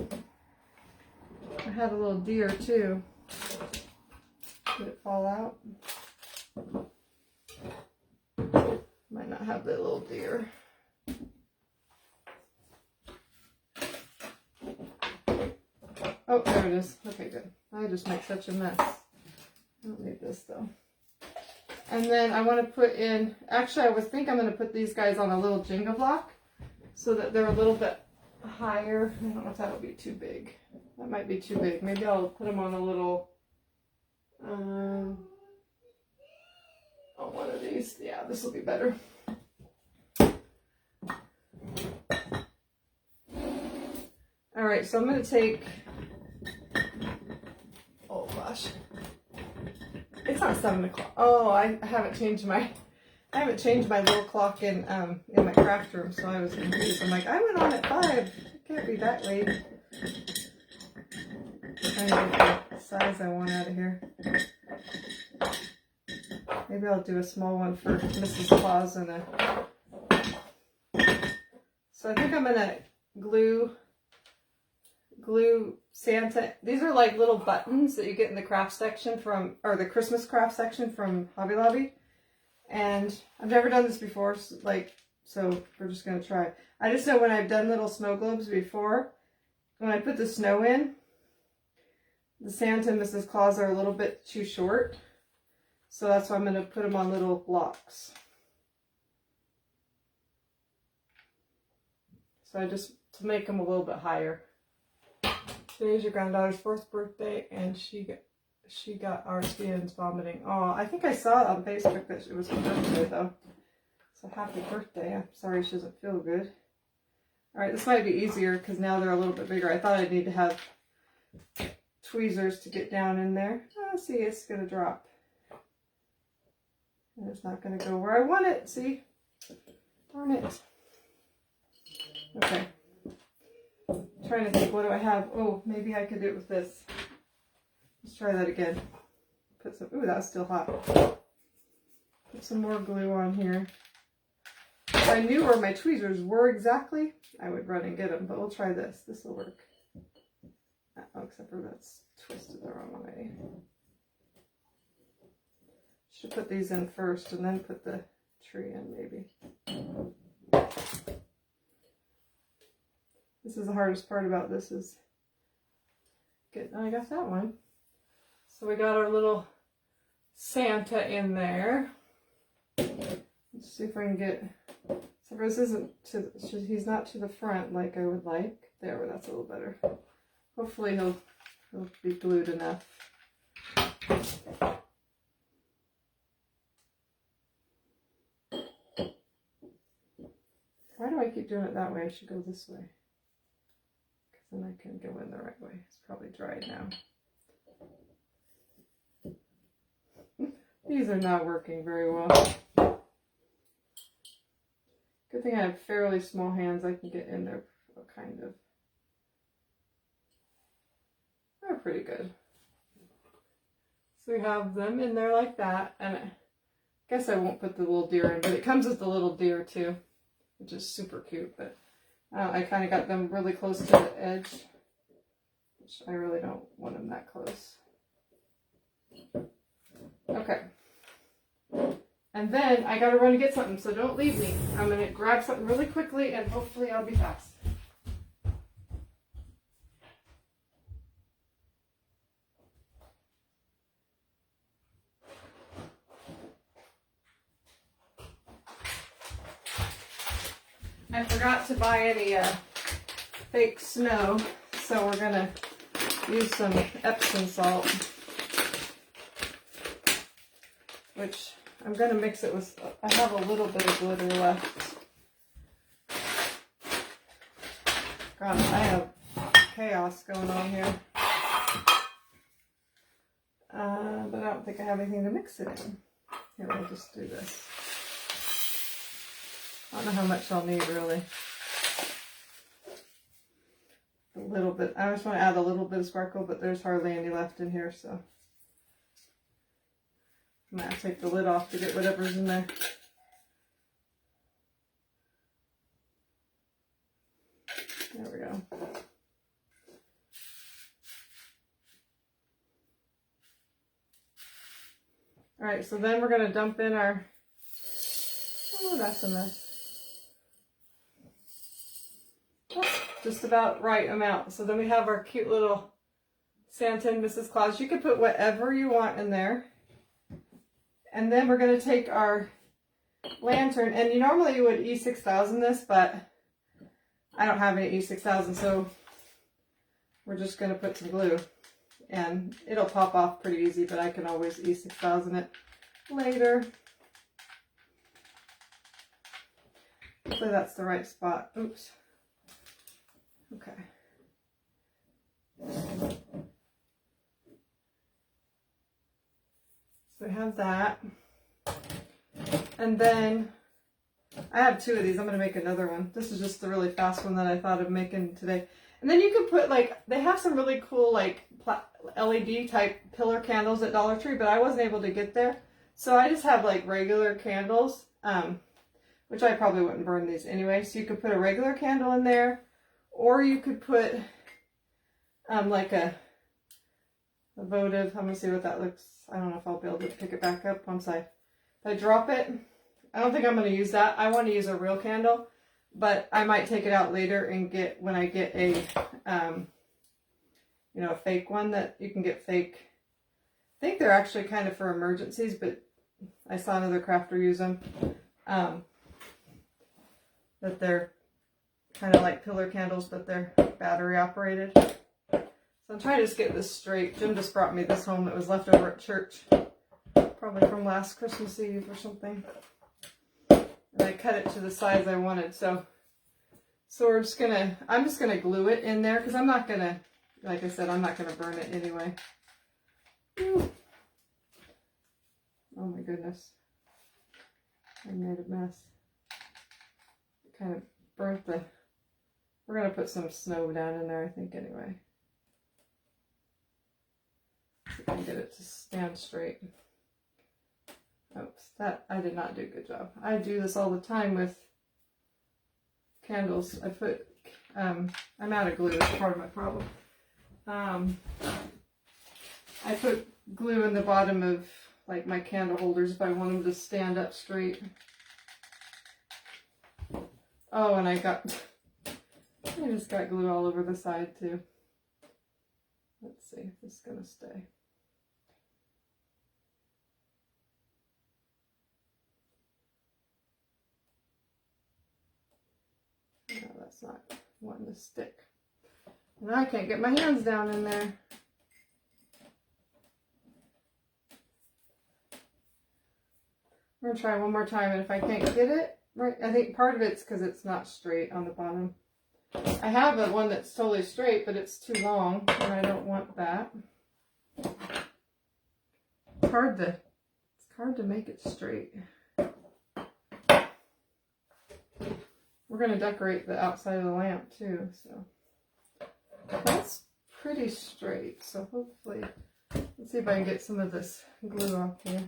I had a little deer too. Did it fall out? Might not have the little deer. Oh, there it is. Okay, good. I just make such a mess. I don't need this though. And then I want to put in, actually I think I'm going to put these guys on a little Jenga block so that they're a little bit higher. I don't know if that'll be too big. That might be too big. Maybe I'll put them on a little, on one of these. Yeah, this will be better. All right, so I'm going to take, oh gosh. It's not 7 o'clock. Oh, I haven't changed my little clock in my craft room, so I was confused. I'm like, I went on at 5. It can't be that late. Trying to get the size I want out of here. Maybe I'll do a small one for Mrs. Claus and a. So I think I'm gonna glue Santa. These are like little buttons that you get in the craft section from, or the Christmas craft section from Hobby Lobby. And I've never done this before, so we're just gonna try. I just know when I've done little snow globes before, when I put the snow in, the Santa and Mrs. Claus are a little bit too short. So that's why I'm gonna put them on little blocks. So I just, to make them a little bit higher. Today's your granddaughter's 4th birthday, and she got RSV and is vomiting. Oh, I think I saw it on Facebook that it was her birthday, though. So happy birthday. I'm sorry she doesn't feel good. All right, this might be easier because now they're a little bit bigger. I thought I'd need to have tweezers to get down in there. Oh, see, it's going to drop. And it's not going to go where I want it. See? Darn it. Okay. Trying to think, what do I have? Oh, maybe I could do it with this. Let's try that again. Put some, ooh, that's still hot. Put some more glue on here. If I knew where my tweezers were exactly, I would run and get them, but we'll try this. This will work. Oh, except for that's twisted the wrong way. Should put these in first and then put the tree in, maybe. This is the hardest part about this is getting, oh, I got that one. So we got our little Santa in there. Let's see if I can get, so this isn't to, he's not to the front like I would like. There, that's a little better. Hopefully he'll be glued enough. Why do I keep doing it that way? I should go this way. Then I can go in the right way. It's probably dried now. These are not working very well. Good thing I have fairly small hands. I can get in there kind of. They're pretty good. So we have them in there like that. And I guess I won't put the little deer in, but it comes with the little deer too, which is super cute. But I kind of got them really close to the edge, which I really don't want them that close. Okay. And then I gotta run to get something, so don't leave me. I'm gonna grab something really quickly and hopefully I'll be fast. I forgot to buy any fake snow, so we're gonna use some Epsom salt, which I'm going to mix it with, I have a little bit of glitter left. God, I have chaos going on here. But I don't think I have anything to mix it in. Here, we'll just do this. I don't know how much I'll need, really. A little bit. I just want to add a little bit of sparkle, but there's hardly any left in here, so I'm going to take the lid off to get whatever's in there. There we go. All right, so then we're going to dump in our, oh, that's a mess. Just about right amount. So then we have our cute little Santa and Mrs. Claus. You can put whatever you want in there. And then we're going to take our lantern, and you normally would E6000 this, but I don't have any E6000, so we're just going to put some glue. And it'll pop off pretty easy, but I can always E6000 it later. Hopefully that's the right spot. Oops. Okay. So we have that. And then I have two of these. I'm going to make another one. This is just the really fast one that I thought of making today. And then you can put, like, they have some really cool, like, LED type pillar candles at Dollar Tree, but I wasn't able to get there. So I just have, like, regular candles, which I probably wouldn't burn these anyway. So you could put a regular candle in there, or you could put, like a votive. I'm going to see what that looks. I don't know if I'll be able to pick it back up once if I drop it. I don't think I'm going to use that. I want to use a real candle, but I might take it out later and get, when I get a, you know, a fake one that you can get fake. I think they're actually kind of for emergencies, but I saw another crafter use them. That they're kind of like pillar candles, but they're battery operated. So I'm trying to just get this straight. Jim just brought me this home that was left over at church, probably from last Christmas Eve or something. And I cut it to the size I wanted. So we're just gonna, I'm just gonna glue it in there, because I'm not gonna, like I said, I'm not gonna burn it anyway. Whew. Oh my goodness. I made a mess. Kind of burnt the, we're going to put some snow down in there, I think, anyway. See if I can get it to stand straight. Oops, that, I did not do a good job. I do this all the time with candles. I put, I'm out of glue, that's part of my problem. I put glue in the bottom of, like, my candle holders if I want them to stand up straight. Oh, and I just got glue all over the side too. Let's see if this is going to stay. No, that's not wanting to stick. And I can't get my hands down in there. I'm going to try one more time, and if I can't get it, right, I think part of it's because it's not straight on the bottom. I have a one that's totally straight, but it's too long, and I don't want that. It's hard to make it straight. We're going to decorate the outside of the lamp too, so that's pretty straight. So hopefully, let's see if I can get some of this glue off here.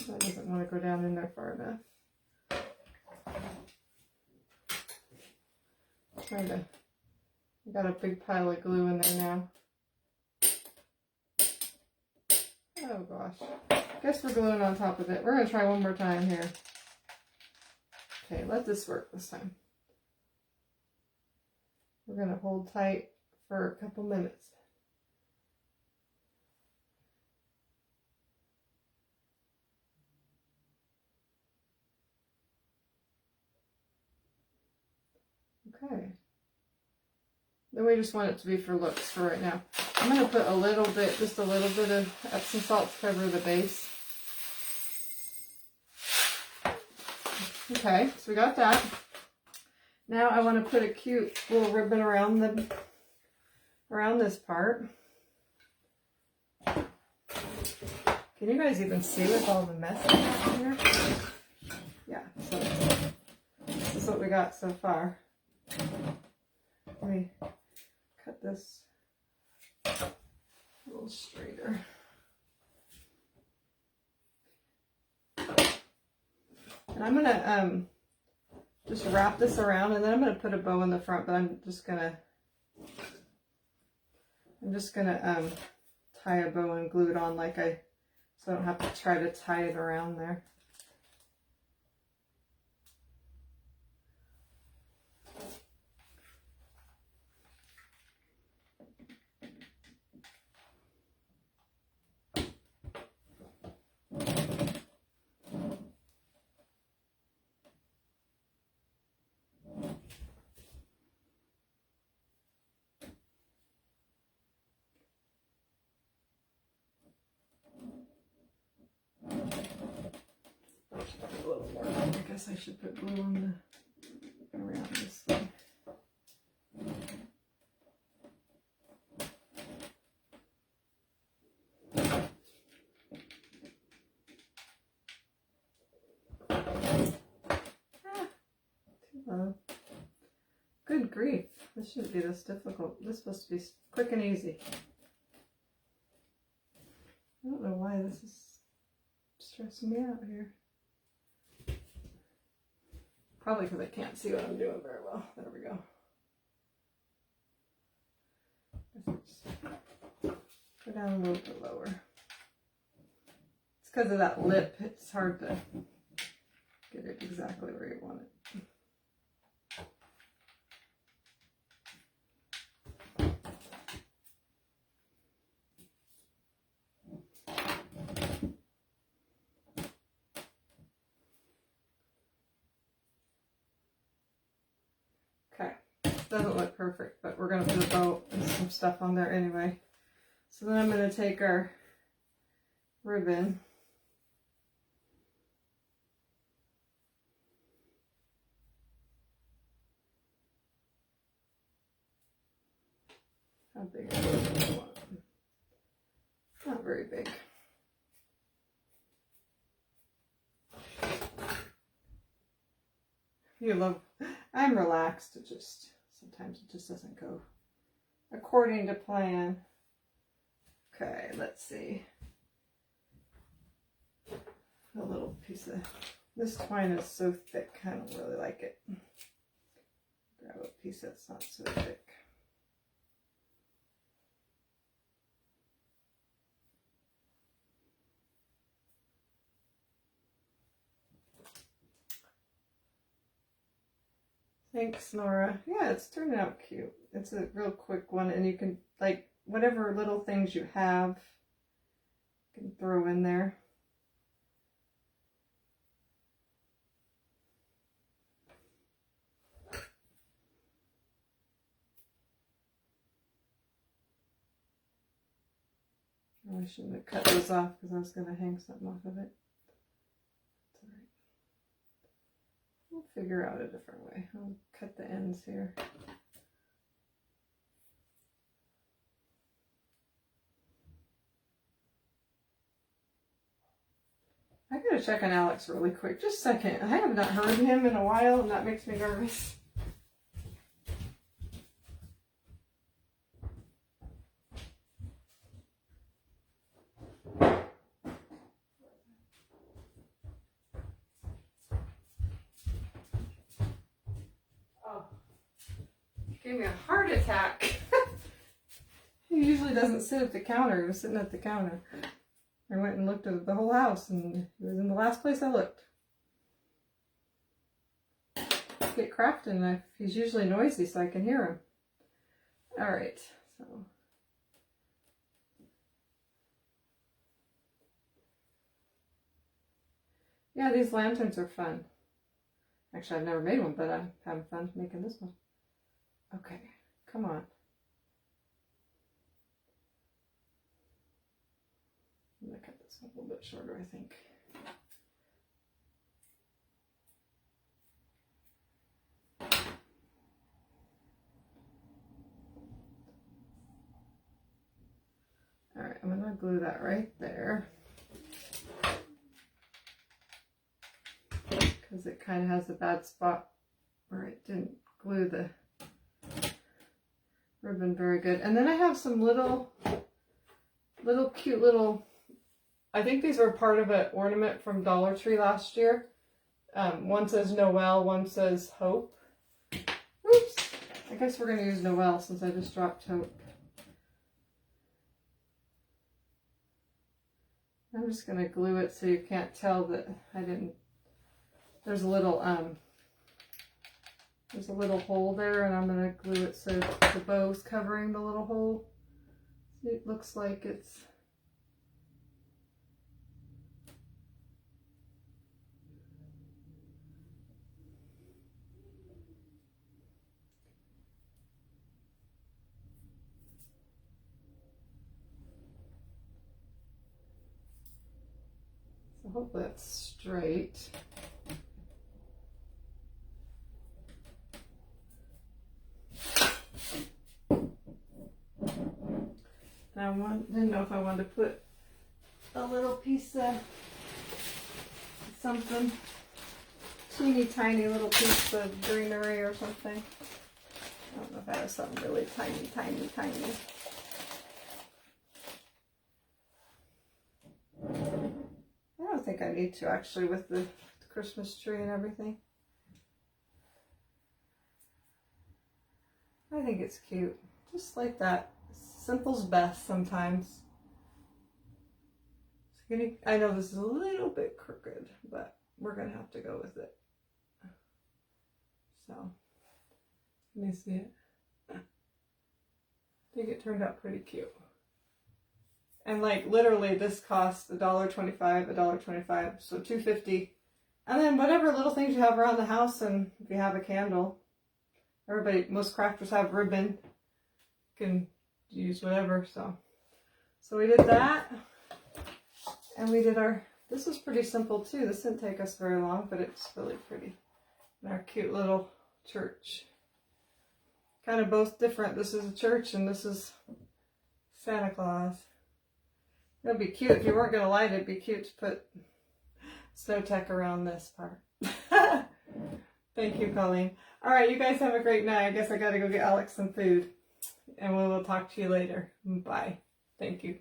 That doesn't want to go down in there far enough. I got a big pile of glue in there now. Oh gosh. Guess we're gluing on top of it. We're going to try one more time here. Okay, let this work this time. We're going to hold tight for a couple minutes. Okay. Then we just want it to be for looks for right now. I'm going to put a little bit, just a little bit of Epsom salt to cover the base. Okay, so we got that. Now I want to put a cute little ribbon around this part. Can you guys even see with all the mess I have here? Yeah, so this is what we got so far. Let me cut this a little straighter. And I'm gonna just wrap this around, and then I'm gonna put a bow in the front, but I'm just gonna tie a bow and glue it on so I don't have to try to tie it around there. A little more. I guess I should put glue on around this way. Too low. Good grief. This shouldn't be this difficult. This is supposed to be quick and easy. I don't know why this is stressing me out here. Probably because I can't see what I'm doing very well. There we go. Go down a little bit lower. It's because of that lip. It's hard to get it exactly where you want it. Doesn't look perfect, but we're going to put a bow and some stuff on there anyway. So then I'm going to take our ribbon . How big is it? Not very big. I'm relaxed. Sometimes it just doesn't go according to plan. Okay, let's see. A little piece of this twine is so thick, I don't really like it. Grab a piece that's not so thick. Thanks, Nora. Yeah, it's turning out cute. It's a real quick one, and you can, like, whatever little things you have, you can throw in there. I shouldn't have cut those off because I was going to hang something off of it. That's all right. We'll figure out a different way. I'll cut the ends here. I gotta check on Alex really quick. Just a second. I have not heard him in a while, and that makes me nervous. Oh, gave me a heart attack. He usually doesn't sit at the counter. He was sitting at the counter. I went and looked at the whole house, and he was in the last place I looked. Get crafting. He's usually noisy, so I can hear him. All right, so. Yeah, these lanterns are fun. Actually, I've never made one, but I'm having fun making this one. Okay, come on. It's a little bit shorter, I think. All right, I'm gonna glue that right there because it kind of has a bad spot where it didn't glue the ribbon very good. And then I have some little cute little, I think these were part of an ornament from Dollar Tree last year. One says Noel, one says Hope. Oops, I guess we're gonna use Noel since I just dropped Hope. I'm just going to glue it so you can't tell that I didn't, there's a little hole there, and I'm going to glue it so the bow's covering the little hole. So it looks like it's, so hopefully that's straight. I didn't know if I wanted to put a little piece of something, teeny tiny little piece of greenery or something. I don't know if I have something really tiny. I don't think I need to actually with the Christmas tree and everything. I think it's cute, just like that. Simple's best sometimes. I know this is a little bit crooked, but we're gonna have to go with it. So, let me see it. I think it turned out pretty cute. And like literally this cost $1.25, $1.25, so $2.50. And then whatever little things you have around the house, and if you have a candle, most crafters have ribbon. You can use whatever, so we did that. And we did this was pretty simple too. This didn't take us very long, but it's really pretty. And our cute little church. Kind of both different. This is a church and this is Santa Claus. It'd be cute if you weren't going to light it. It'd be cute to put snow tech around this part. Thank you, Colleen. All right, you guys have a great night. I guess I got to go get Alex some food. And we will talk to you later. Bye. Thank you.